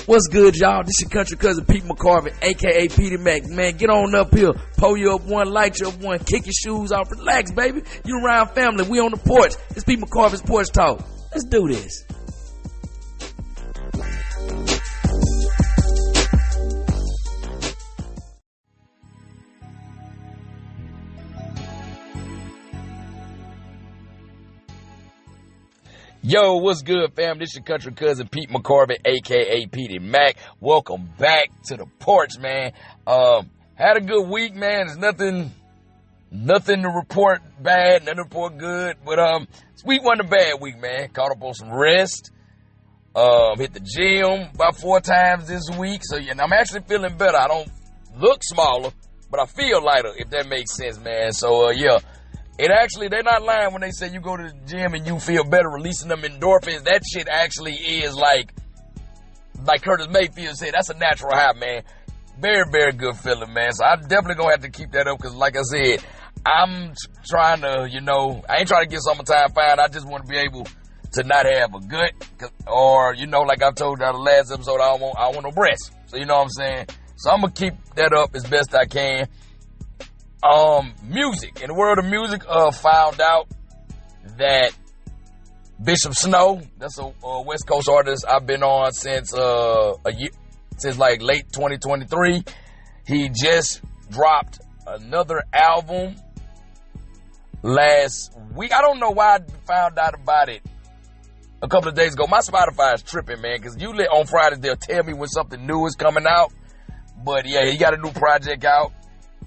What's good, y'all? This your country cousin Pete McCorvey, a.k.a. Petey Mac. Man, get on up here. Pull you up one, light you up one, kick your shoes off, relax, baby. You around family. We on the porch. It's Pete McCorvey's Porch Talk. Let's do this. Yo, what's good, fam? This your country cousin Pete McCorvey, a.k.a. Petey Mac. Welcome back to the porch, man. Had a good week, man. There's nothing to report bad, nothing to report good. But this week wasn't a bad week, man. Caught up on some rest. Hit the gym about 4 times this week. So yeah, I'm actually feeling better. I don't look smaller, but I feel lighter, if that makes sense, man. So yeah. They're not lying when they say you go to the gym and you feel better, releasing them endorphins. That shit actually is like Curtis Mayfield said, that's a natural high, man. Very, very good feeling, man. So I'm definitely going to have to keep that up because, like I said, I'm trying to, I ain't trying to get summertime fine. I just want to be able to not have a gut or, like I've told you on the last episode, I don't want no breasts. So, you know what I'm saying? So I'm going to keep that up as best I can. Music. In the world of music, found out that Bishop Snow, that's a West Coast artist I've been on since like late 2023. He just dropped another album last week. I don't know why I found out about it a couple of days ago. My Spotify is tripping, man, because usually on Fridays they'll tell me when something new is coming out. But yeah, he got a new project out.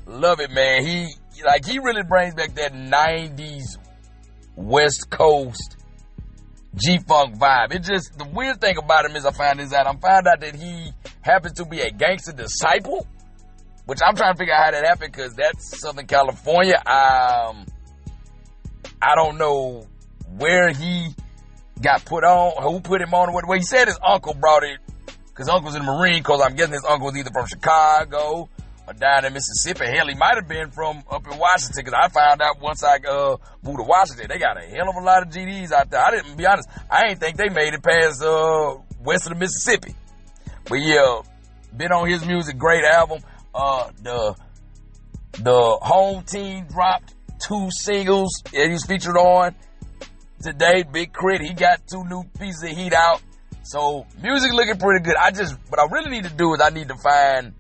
Love it, man. He really brings back that 90s West Coast G-Funk vibe. It just, the weird thing about him is I found out that he happens to be a gangster disciple, which I'm trying to figure out how that happened because that's Southern California. I don't know where he got put on, who put him on, or what. Well, he said his uncle brought it because uncle's in the Marine Corps. I'm guessing his uncle was either from Chicago or down in Mississippi. Hell, he might have been from up in Washington, because I found out once I moved to Washington, they got a hell of a lot of GDs out there. I didn't, be honest, I ain't think they made it past west of the Mississippi. But yeah, been on his music, great album. The home team dropped 2 singles that he's featured on today. Big Crit, he got 2 new pieces of heat out. So music looking pretty good. What I really need to do is I need to find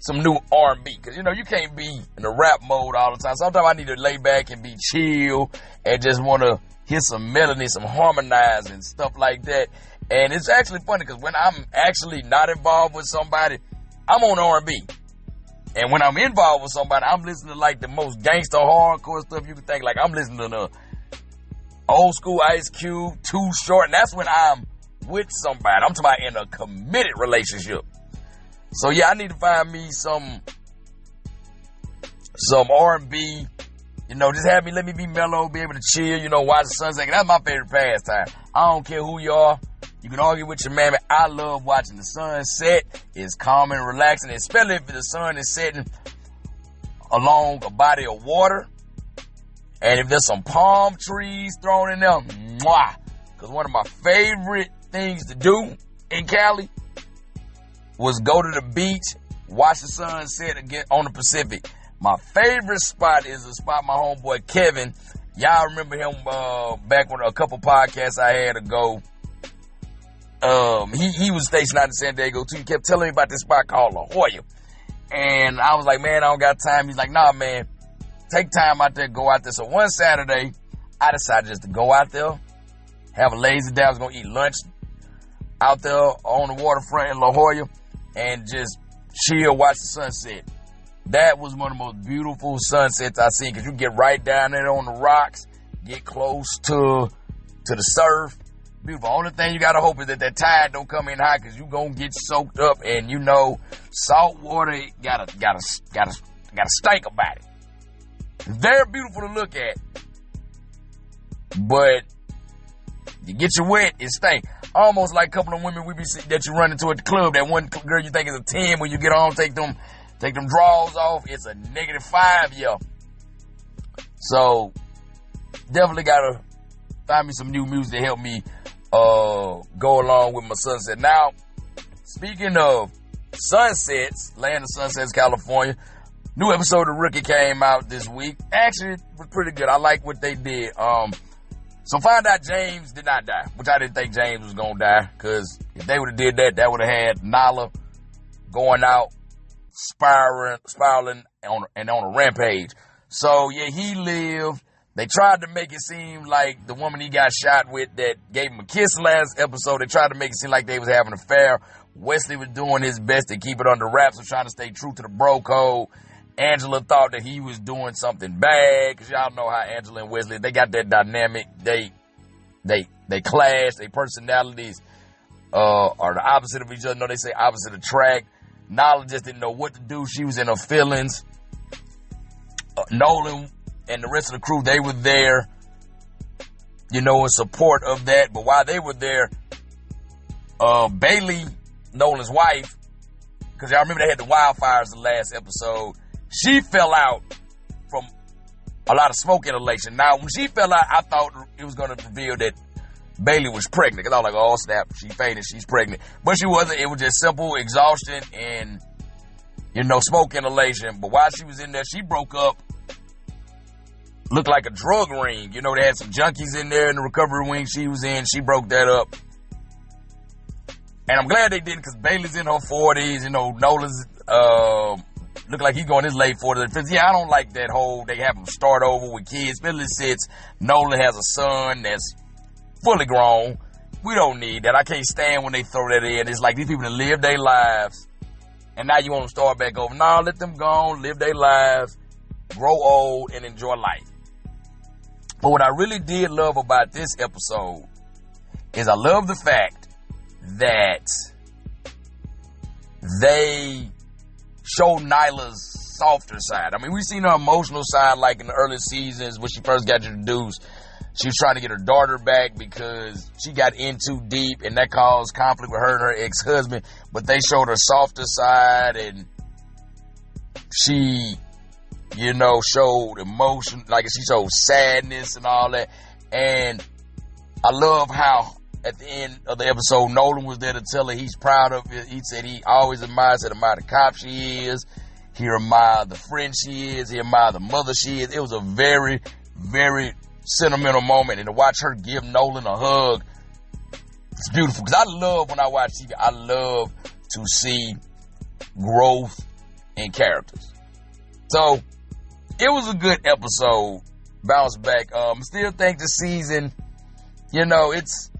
some new R&B, because you can't be in a rap mode all the time. Sometimes I need to lay back and be chill and just want to hear some melody, some harmonizing, stuff like that. And it's actually funny because when I'm actually not involved with somebody, I'm on R&B. And when I'm involved with somebody, I'm listening to like the most gangster hardcore stuff you can think. Like I'm listening to the old school Ice Cube, Too Short, and that's when I'm with somebody. I'm talking about in a committed relationship. So yeah, I need to find me some R&B, just let me be mellow, be able to chill, watch the sunset. That's my favorite pastime. I don't care who you are. You can argue with your man, but I love watching the sun set. It's calm and relaxing, especially if the sun is setting along a body of water. And if there's some palm trees thrown in there, mwah. Because one of my favorite things to do in Cali was go to the beach, watch the sun set again on the Pacific. My favorite spot is a spot my homeboy Kevin. Y'all remember him back when a couple podcasts I had ago. He was stationed out in San Diego too. He kept telling me about this spot called La Jolla. And I was like, man, I don't got time. He's like, nah, man, take time out there, go out there. So one Saturday, I decided just to go out there, have a lazy day. I was going to eat lunch out there on the waterfront in La Jolla and just chill, watch the sunset. That was one of the most beautiful sunsets I've seen, because you get right down there on the rocks, get close to the surf. Beautiful. Only thing you got to hope is that tide don't come in high, because you going to get soaked up, and salt water got a stink about it. Very beautiful to look at, but you get you wet, it stink. Almost like a couple of women that you run into at the club. That one girl you think is a 10, when you get home, take them drawers off, it's a -5, yo. So definitely gotta find me some new music to help me go along with my sunset. Now, speaking of sunsets, land of sunsets, California, new episode of Rookie came out this week. Actually, it was pretty good. I like what they did. So find out James did not die, which I didn't think James was going to die, because if they would have did that, that would have had Nala going out, spiraling on a rampage. So, yeah, he lived. They tried to make it seem like the woman he got shot with that gave him a kiss last episode, they tried to make it seem like they was having an affair. Wesley was doing his best to keep it under wraps, was trying to stay true to the bro code. Angela thought that he was doing something bad, because y'all know how Angela and Wesley, they got that dynamic. They clash. Their personalities are the opposite of each other. No, they say opposite attract. Nala just didn't know what to do. She was in her feelings. Nolan and the rest of the crew, they were there, in support of that. But while they were there, Bailey, Nolan's wife, because y'all remember they had the wildfires the last episode, she fell out from a lot of smoke inhalation. Now, when she fell out, I thought it was going to reveal that Bailey was pregnant, because I was like, oh, snap, she fainted, she's pregnant. But she wasn't. It was just simple exhaustion and, smoke inhalation. But while she was in there, she broke up. Looked like a drug ring. They had some junkies in there in the recovery wing she was in. She broke that up. And I'm glad they did, because Bailey's in her 40s. Nolan's look like he's going his late 40s. Yeah, I don't like that whole, they have them start over with kids. Especially since Nolan has a son that's fully grown. We don't need that. I can't stand when they throw that in. It's like these people that live their lives, and now you want to start back over. No, let them go on, live their lives, grow old, and enjoy life. But what I really did love about this episode is I love the fact that they showed Nyla's softer side. I mean, we've seen her emotional side like in the early seasons when she first got introduced. She was trying to get her daughter back because she got in too deep, and that caused conflict with her and her ex-husband. But they showed her softer side, and she, showed emotion, like she showed sadness and all that. And I love how at the end of the episode, Nolan was there to tell her he's proud of it. He said he always admires the cop she is. He admired the friend she is. He admired the mother she is. It was a very, very sentimental moment. And to watch her give Nolan a hug, it's beautiful. Because I love, when I watch TV, I love to see growth in characters. So, it was a good episode. Bounce back. Still think the season, it's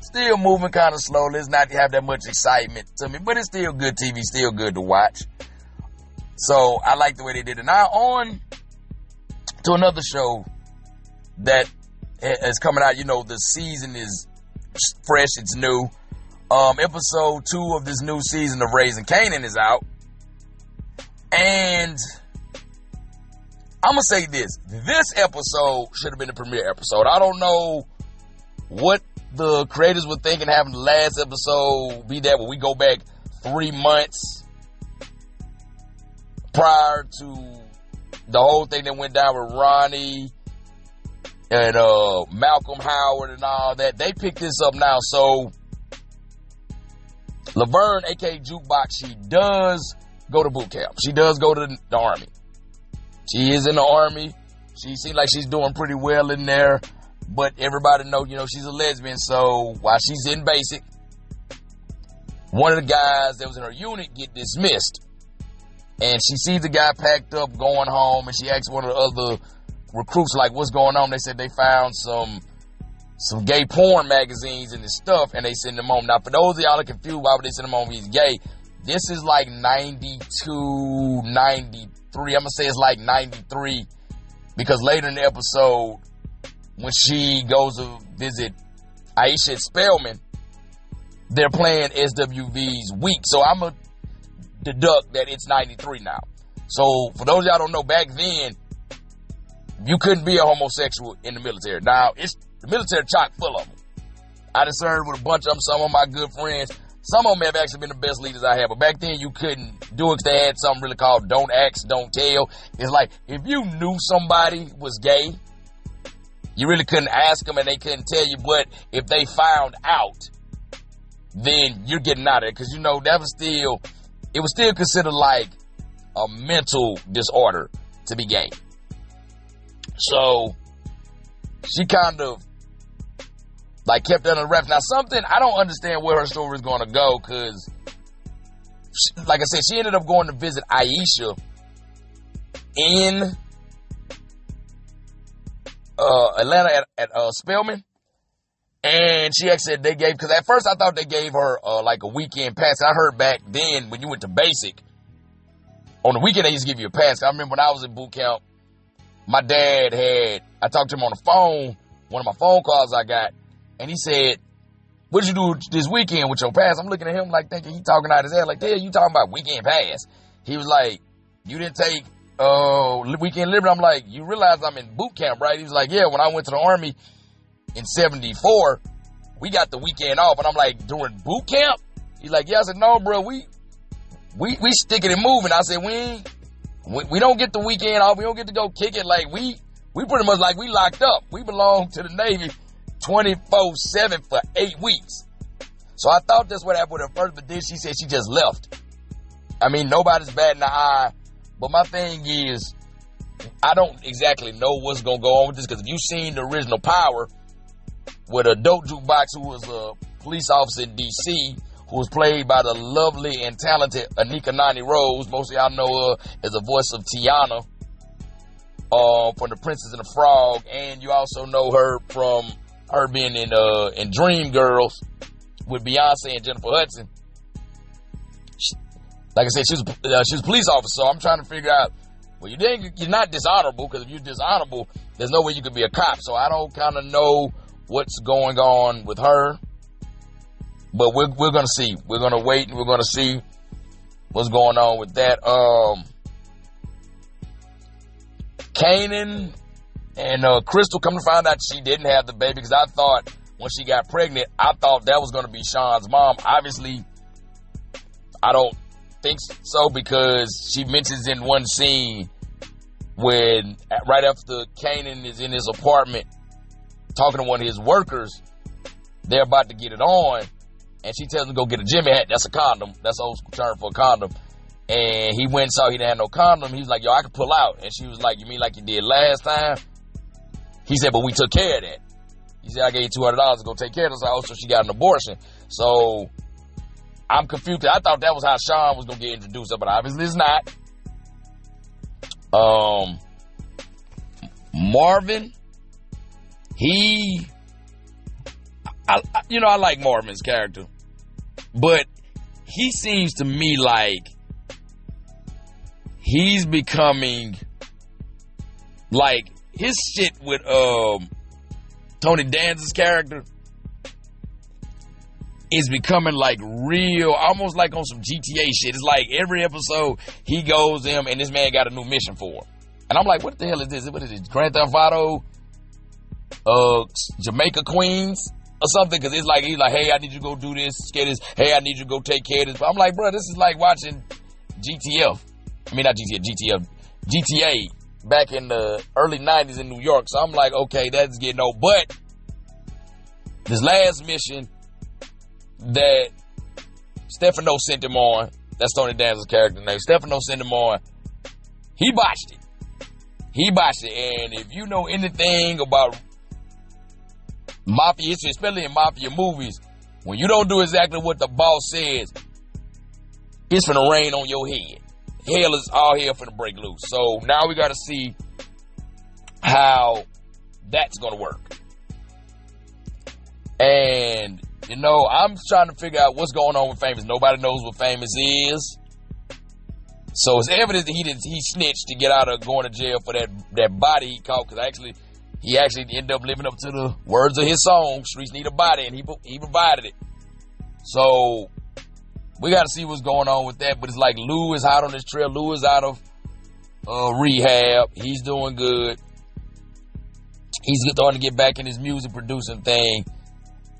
still moving kind of slowly. It's not have that much excitement to me, but it's still good TV, still good to watch. So I like the way they did it. Now on to another show that is coming out. The season is fresh, it's new. Episode 2 of this new season of Raising Kanan is out. And I'm going to say this. This episode should have been the premiere episode. I don't know what the creators were thinking having the last episode be that when we go back 3 months prior to the whole thing that went down with Ronnie and Malcolm Howard and all that. They picked this up now. So Laverne, aka Jukebox, she does go to boot camp. She does go to the Army. She is in the Army. She seems like she's doing pretty well in there. But everybody knows, she's a lesbian. So while she's in basic, one of the guys that was in her unit get dismissed. And she sees the guy packed up going home. And she asks one of the other recruits, like, what's going on? They said they found some gay porn magazines and his stuff. And they send him home. Now, for those of y'all that are confused, why would they send him home if he's gay? This is like 92, 93. I'm going to say it's like 93. Because later in the episode, when she goes to visit Aisha Spellman, they're playing SWV's Week. So I'm going to deduct that it's 93 now. So for those of y'all don't know, back then, you couldn't be a homosexual in the military. Now, it's the military chock full of them. I done served with a bunch of them, some of my good friends. Some of them have actually been the best leaders I have. But back then, you couldn't do it because they had something really called don't ask, don't tell. It's like, if you knew somebody was gay, you really couldn't ask them and they couldn't tell you. But if they found out, then you're getting out of it. Because, it was still considered like a mental disorder to be gay. So she kind of like kept it under wraps. Now, something I don't understand where her story is going to go, because, like I said, she ended up going to visit Aisha in Atlanta at Spelman, and she actually said they gave, because at first I thought they gave her like a weekend pass. I heard back then when you went to basic, on the weekend they used to give you a pass. I remember when I was in boot camp, my dad I talked to him on the phone, one of my phone calls I got, and he said, "What'd you do this weekend with your pass?" I'm looking at him like thinking he talking out his head, like, "Damn, you talking about weekend pass?" He was like, "You didn't take weekend liberty?" I'm like, "You realize I'm in boot camp, right?" He was like, "Yeah, when I went to the Army in 74, we got the weekend off." And I'm like, "During boot camp?" He's like, "Yeah." I said, "No, bro, we sticking and moving." I said, we don't get the weekend off. We don't get to go kick it. Like, we pretty much like we locked up. We belong to the Navy 24/7 for 8 weeks. So I thought that's what happened with her first, but then she said she just left. I mean, nobody's batting an eye. But my thing is, I don't exactly know what's going to go on with this, because if you've seen the original Power with a dope jukebox who was a police officer in D.C., who was played by the lovely and talented Anika Nani Rose. Most of y'all know her as the voice of Tiana from The Princess and the Frog. And you also know her from her being in Dreamgirls with Beyonce and Jennifer Hudson. Like I said, she was a police officer, so I'm trying to figure out, well, you're not dishonorable, because if you're dishonorable, there's no way you could be a cop. So I don't kind of know what's going on with her, but we're going to see. We're going to wait, and we're going to see what's going on with that. Kanan and Crystal, come to find out she didn't have the baby, because I thought when she got pregnant, I thought that was going to be Sean's mom. Obviously, I don't think so, because she mentions in one scene when right after Kanan is in his apartment talking to one of his workers, they're about to get it on, and she tells him to go get a Jimmy hat. That's a condom. That's old school term for a condom. And he went and saw he didn't have no condom. He was like, "Yo, I can pull out." And she was like, "You mean like you did last time?" He said, "But we took care of that." He said, "I gave you $200 to go take care of this." Also, she got an abortion. So I'm confused. I thought that was how Sean was going to get introduced, but obviously it's not. Marvin, I like Marvin's character, but he seems to me like he's becoming like his shit with Tony Danza's character is becoming like real, almost like on some GTA shit. It's like every episode he goes in and this man got a new mission for him. And I'm like, what the hell is this? What is it? Grand Theft Auto, Jamaica Queens or something? Because it's like, he's like, "Hey, I need you to go do this, get this. Hey, I need you to go take care of this." But I'm like, bro, this is like watching GTF. I mean, not GTF, GTA back in the early 90s in New York. So I'm like, okay, that's getting old. But this last mission that Stefano sent him on, that's Tony Danza's character name, Stefano sent him on, he botched it. And if you know anything about mafia history, especially in mafia movies, when you don't do exactly what the boss says, it's finna rain on your head. Hell is all hell finna break loose. So now we gotta see how that's gonna work. And I'm trying to figure out what's going on with Famous. Nobody knows what Famous is. So it's evidence that he snitched to get out of going to jail for that body he caught, because he actually ended up living up to the words of his song, "Streets Need a Body," and he provided it. So we got to see what's going on with that. But it's like Lou is out on this trail. Lou is out of rehab. He's doing good. He's starting to get back in his music producing thing.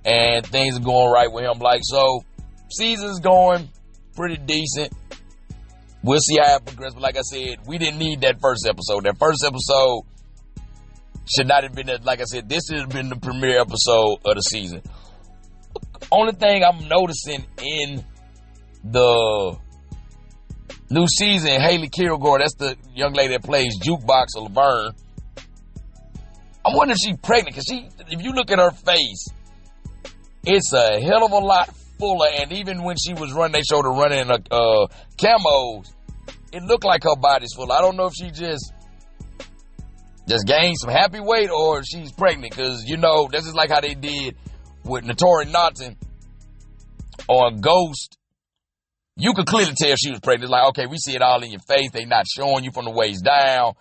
And things are going right with him. Like, so, season's going pretty decent. We'll see how it progresses. But like I said, we didn't need that first episode. That first episode should not have been, like I said, this should have been the premiere episode of the season. Only thing I'm noticing in the new season, Haley Kilgore, that's the young lady that plays Jukebox or Laverne. I'm wondering if she's pregnant, because if you look at her face, it's a hell of a lot fuller. And even when she was running, they showed her running in camos, it looked like her body's full. I don't know if she just gained some happy weight or if she's pregnant, because, you know, this is like how they did with Naturi Naughton on Ghost. You could clearly tell she was pregnant. It's like, okay, we see it all in your face. They not showing you from the waist down.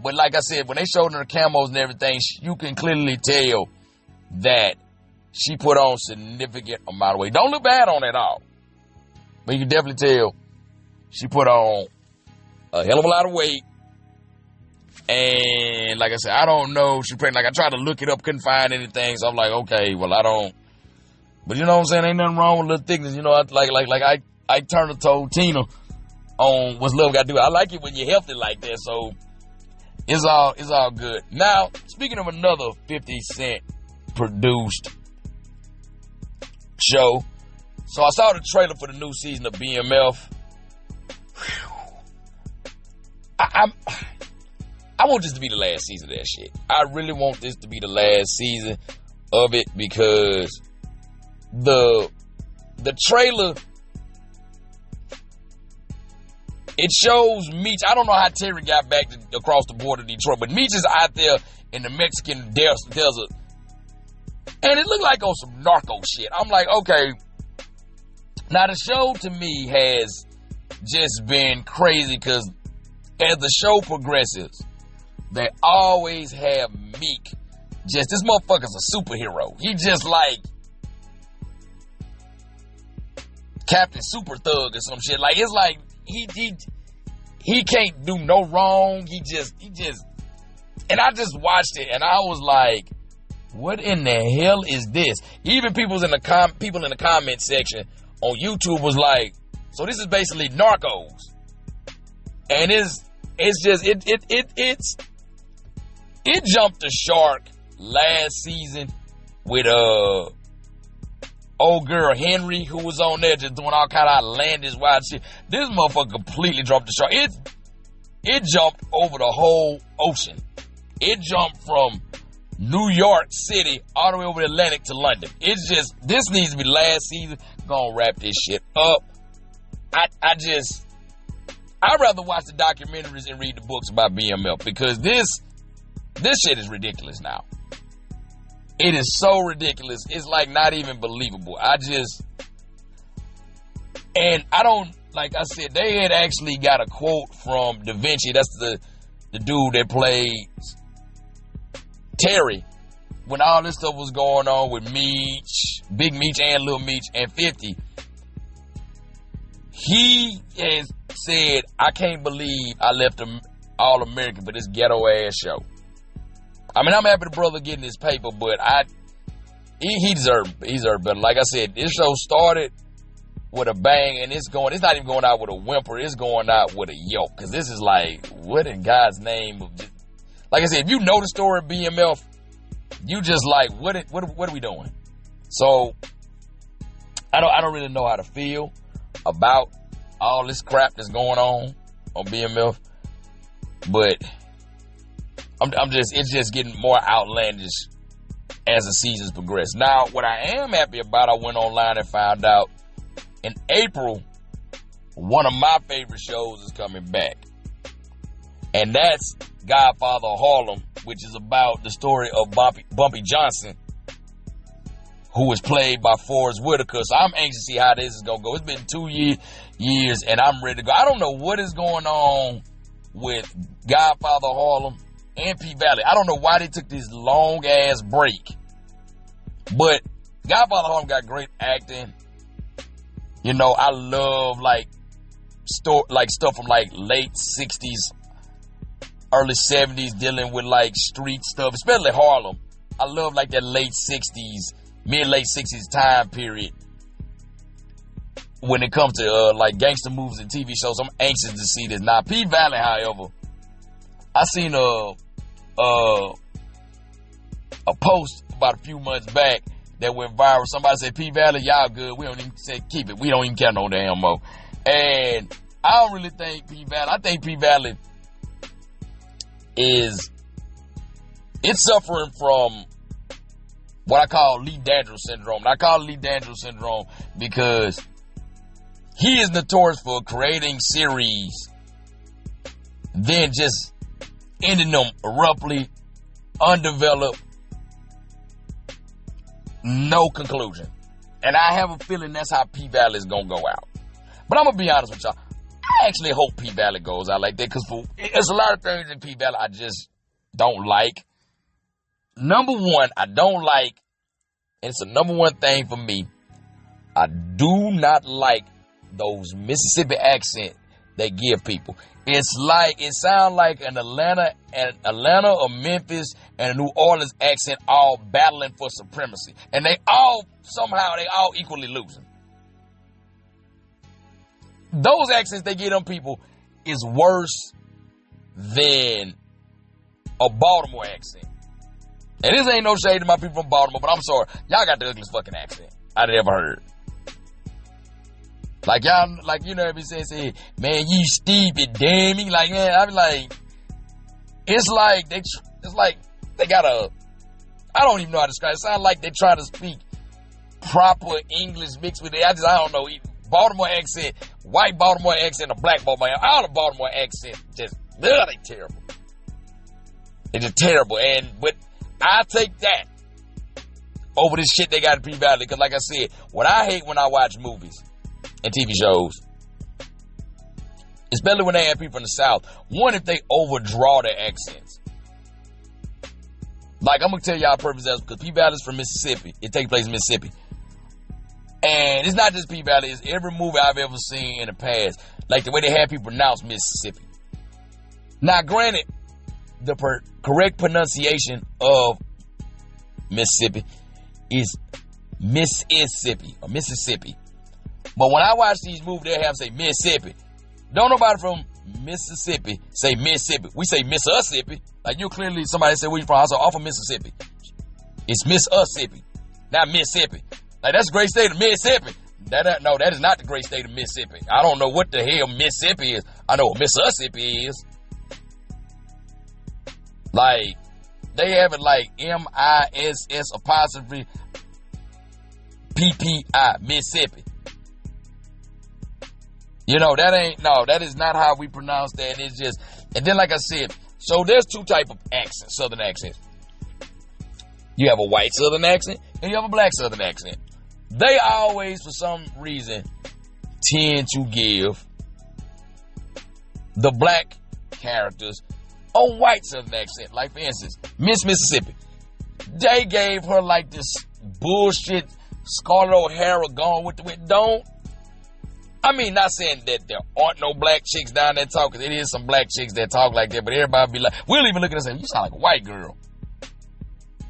But like I said, when they showed her the camos and everything, you can clearly tell that she put on significant amount of weight. Don't look bad on it at all. But you can definitely tell she put on a hell of a lot of weight. And like I said, I don't know if she's pregnant. Like, I tried to look it up, couldn't find anything. So I'm like, okay, well, I don't. But you know what I'm saying? Ain't nothing wrong with little thickness. You know, I Turner told Tina on What's Love Got to Do. I like it when you're healthy like that. So it's all good. Now, speaking of another 50 Cent produced show. So I saw the trailer for the new season of BMF. I want this to be the last season of that shit. I really want this to be the last season of it, because the trailer, it shows Meech. I don't know how Terry got back across the border of Detroit, but Meech is out there in the Mexican desert, and it looked like on some narco shit. I'm like, okay. Now the show to me has just been crazy, because as the show progresses, they always have Meek. Just, this motherfucker's a superhero. He just like Captain Super Thug or some shit. Like, it's like he can't do no wrong. He just, and I just watched it and I was like, what in the hell is this? Even people in the comment section on YouTube was like, so this is basically Narcos. And it jumped the shark last season with old girl Henry, who was on there just doing all kind of outlandish wild shit. This motherfucker completely jumped the shark. It jumped over the whole ocean. It jumped from New York City all the way over the Atlantic to London. It's just, this needs to be last season. Gonna wrap this shit up. I'd rather watch the documentaries and read the books about BMF, because this shit is ridiculous now. It is so ridiculous. It's like not even believable. And I don't, like I said, they had actually got a quote from Da Vinci. That's the dude that plays Terry. When all this stuff was going on with Meech, Big Meech and Lil Meech and 50, he has said, I can't believe I left All American for this ghetto ass show. I mean, I'm happy the brother getting his paper, but he deserved better. Like I said, this show started with a bang, and it's not even going out with a whimper, it's going out with a yelp. Cause this is like, what in God's name? Like I said, if you know the story of BMF, you just like, what are we doing? So I don't really know how to feel about all this crap that's going on BMF, but it's just getting more outlandish as the seasons progress. Now, what I am happy about, I went online and found out in April, one of my favorite shows is coming back, and that's Godfather of Harlem, which is about the story of Bumpy Johnson, who was played by Forrest Whitaker. So I'm anxious to see how this is going to go. It's been 2 years, and I'm ready to go. I don't know what is going on with Godfather of Harlem and P Valley. I don't know why they took this long-ass break. But Godfather of Harlem got great acting. You know, I love, stuff from, late 60s, early 70s, dealing with, street stuff, especially Harlem. I love, that late 60s, mid-late 60s time period when it comes to, gangster movies and TV shows. I'm anxious to see this. Now, P Valley, however, I seen a post about a few months back, that went viral. Somebody said, P Valley, y'all good. We don't even say keep it. We don't even care no damn more. And I don't really think P Valley. I think P Valley it's suffering from what I call Lee Dandridge syndrome. And I call it Lee Dandridge syndrome because he is notorious for creating series, then just ending them abruptly, undeveloped, no conclusion. And I have a feeling that's how P Valley is going to go out. But I'm going to be honest with y'all. I actually hope P Valley goes out like that because there's a lot of things in P Valley I just don't like. Number one, I don't like, and it's a number one thing for me, I do not like those Mississippi accents they give people. It sounds like an Atlanta or Memphis and a New Orleans accent all battling for supremacy. And they all equally losing. Those accents they give them people is worse than a Baltimore accent. And this ain't no shade to my people from Baltimore, but I'm sorry. Y'all got the ugliest fucking accent I'd ever heard. Like y'all, like, you know, if he say, man, you stupid, damn me. Like, man, I be like, it's like they got I don't even know how to describe it. It sounds like they try to speak proper English mixed with it. I don't know. Baltimore accent, white Baltimore accent, a black Baltimore accent. All the Baltimore accent, they terrible. They're just terrible. But I take that over this shit they got in P Valley. Because like I said, what I hate when I watch movies and TV shows, especially when they have people from the South, one, if they overdraw their accents. Like, I'm going to tell y'all a perfect example, because P Valley is from Mississippi. It takes place in Mississippi. And it's not just P Valley, it's every movie I've ever seen in the past. Like the way they have people pronounce Mississippi. Now, granted, the correct pronunciation of Mississippi is Mississippi or Mississippi. But when I watch these movies, they have say Mississippi. Don't nobody from Mississippi say Mississippi. We say Mississippi. Like you clearly, somebody say where you from. I said off of Mississippi. It's Mississippi, not Mississippi. Like that's the great state of Mississippi. That is not the great state of Mississippi. I don't know what the hell Mississippi is. I know what Mississippi is. Like they have it like MISS apostrophe PPI Mississippi. You know, that is not how we pronounce that. It's just, and then like I said, so there's two type of accents, Southern accents. You have a white Southern accent and you have a black Southern accent. They always, for some reason, tend to give the black characters a white Southern accent. Like, for instance, Miss Mississippi. They gave her like this bullshit Scarlett O'Hara gone with the wind. Not saying that there aren't no black chicks down there talking. It is some black chicks that talk like that, but everybody be like, we'll even look at us and say, you sound like a white girl.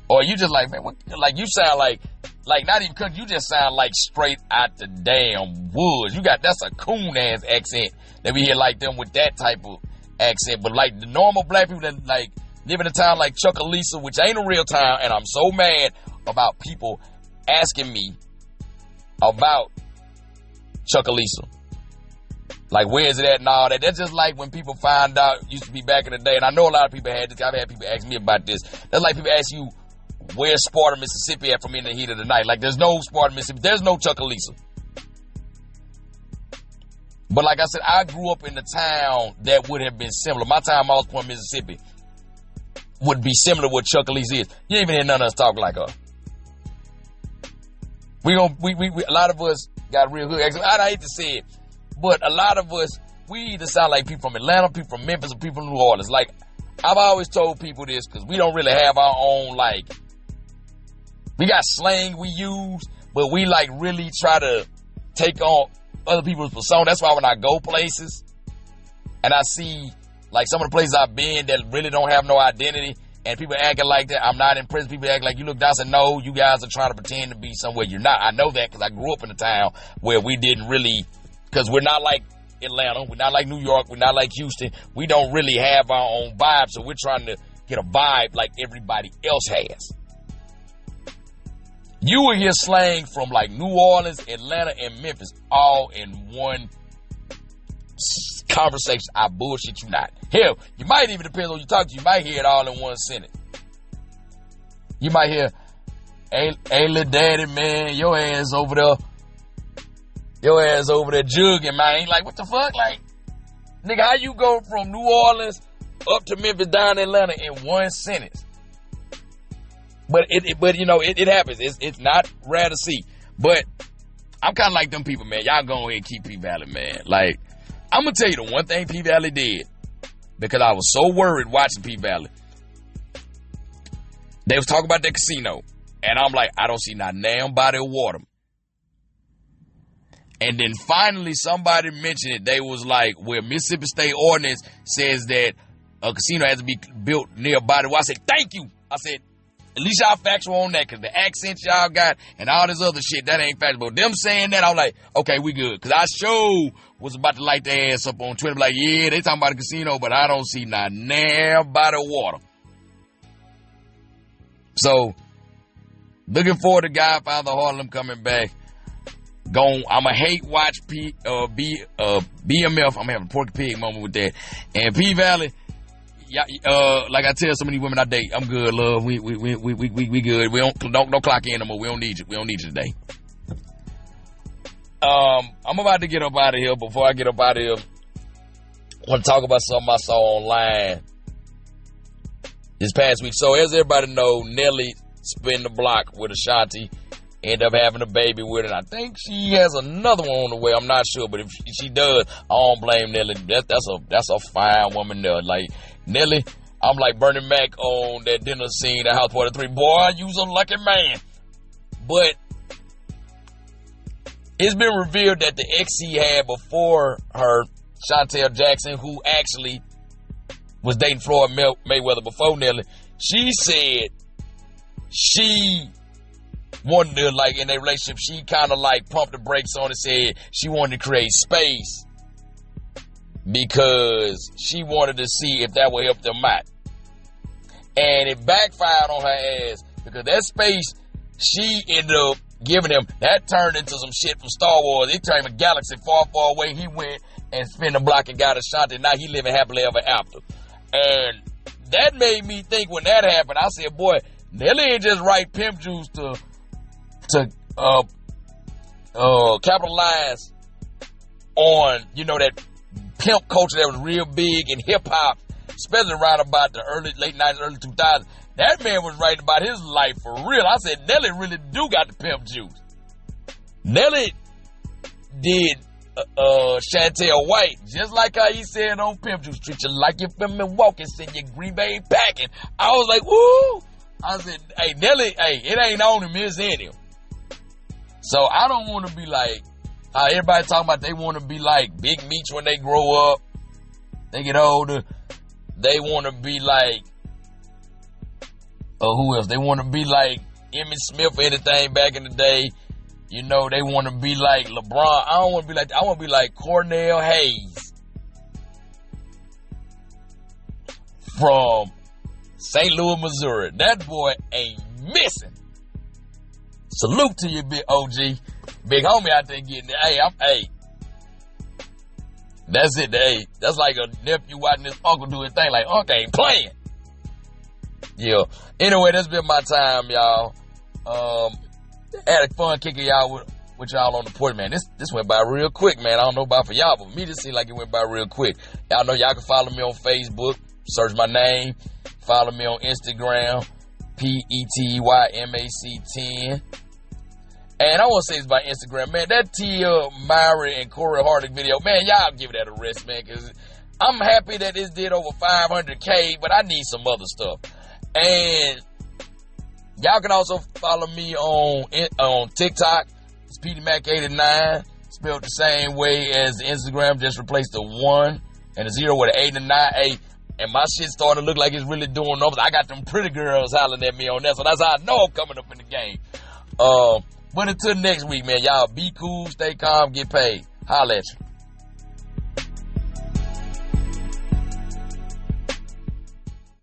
Or you just like, man, what? Like you sound like not even country, you just sound like straight out the damn woods. That's a coon ass accent that we hear like them with that type of accent. But like the normal black people that like live in a town like Chucalissa, which ain't a real town, and I'm so mad about people asking me about Chucalissa. Like, where is it at and all that? That's just like when people find out, used to be back in the day, and I know a lot of people had this. I've had people ask me about this. That's like people ask you, where's Sparta, Mississippi at from In the Heat of the Night? Like, there's no Sparta, Mississippi. There's no Chucalissa. But like I said, I grew up in a town that would have been similar. My town, Moss Point, Mississippi, would be similar to what Chucalissa is. You ain't even hear none of us talk like her. A lot of us got real good accents. I hate to say it, but a lot of us, we either sound like people from Atlanta, people from Memphis, or people from New Orleans. Like, I've always told people this because we don't really have our own, like, we got slang we use, but we, like, really try to take on other people's persona. That's why when I go places and I see, like, some of the places I've been that really don't have no identity, and people acting like that, I'm not impressed. People act like you look down and say, no, you guys are trying to pretend to be somewhere you're not. I know that because I grew up in a town where we didn't really, because we're not like Atlanta, we're not like New York, we're not like Houston. We don't really have our own vibe, so we're trying to get a vibe like everybody else has. You will hear slang from like New Orleans, Atlanta, and Memphis all in one conversation. I bullshit you not. Hell, you might even, depend on who you talk to, you might hear it all in one sentence. You might hear, hey little daddy, man, your ass over there jugging, man. Like, what the fuck? Like, nigga, how you go from New Orleans up to Memphis down to Atlanta in one sentence? But it happens. It's not rare to see. But I'm kind of like them people, man. Y'all go ahead and keep P Valley, man. Like, I'm going to tell you the one thing P Valley did, because I was so worried watching P Valley. They was talking about that casino. And I'm like, I don't see not damn body of water. And then finally somebody mentioned it. They was like, well, Mississippi State ordinance says that a casino has to be built near a body of water. I said, thank you. I said, at least y'all factual on that, because the accents y'all got and all this other shit, that ain't factual. But them saying that, I'm like, okay, we good. Because I sure was about to light their ass up on Twitter. Like, yeah, they talking about a casino, but I don't see not near body of water. So, looking forward to Godfather Harlem coming back. I'ma hate watch BMF. I'm having a Porky Pig moment with that. And P Valley, like I tell some of these women I date, I'm good, love. We good. We don't clock in no more. We don't need you. We don't need you today. I'm about to get up out of here. Before I get up out of here, I want to talk about something I saw online this past week. So as everybody know, Nelly spin the block with Ashanti, end up having a baby with her. I think she has another one on the way. I'm not sure, but if she does, I don't blame Nelly. That's a fine woman there. Like Nelly, I'm like Bernie Mac on that dinner scene at House Party 3. Boy, you's a lucky man. But it's been revealed that the ex he had before her, Chantel Jackson, who actually was dating Floyd Mayweather before Nelly, she said she wanted to, like, in their relationship, she kind of like pumped the brakes on and said she wanted to create space because she wanted to see if that would help them out. And it backfired on her ass, because that space she ended up giving him, that turned into some shit from Star Wars. It turned a galaxy far, far away. He went and spin the block and got Ashanti. Now he living happily ever after. And that made me think, when that happened, I said, boy, Nelly ain't just write pimp juice to capitalize on, that pimp culture that was real big in hip hop, especially around about the late 90s, early 2000s. That man was writing about his life for real. I said, Nelly really do got the pimp juice. Nelly did Chantel White, just like how he said on Pimp Juice, treat you like you're from Milwaukee, send your Green Bay packing. I was like, woo! I said, hey, Nelly, it ain't on him, it's in him. So I don't want to be like, everybody talking about they want to be like Big Meech when they grow up, they get older. They want to be like, who else? They want to be like Emmitt Smith or anything back in the day. They want to be like LeBron. I don't want to be like that. I want to be like Cornell Hayes from St. Louis, Missouri. That boy ain't missing. Salute to you, big OG. Big homie out there getting it. Hey. That's it, hey. That's like a nephew watching his uncle do his thing. Like, uncle ain't playing. Yeah. Anyway, that's been my time, y'all. Had a fun kicking y'all with y'all on the porch, man. This went by real quick, man. I don't know about for y'all, but for me, this seemed like it went by real quick. Y'all know y'all can follow me on Facebook. Search my name. Follow me on Instagram. PETYMAC10. And I want to say this about Instagram, man. That Tia Myrie and Corey Harding video, man, y'all give that a rest, man, because I'm happy that this did over 500K, but I need some other stuff. And y'all can also follow me on TikTok. It's PeteMac89, spelled the same way as Instagram. Just replace the 1 and the 0 with an 8 and a 9. 8. And my shit starting to look like it's really doing numbers. I got them pretty girls hollering at me on that, so that's how I know I'm coming up in the game. But until next week, man, y'all be cool, stay calm, get paid. Holla at you.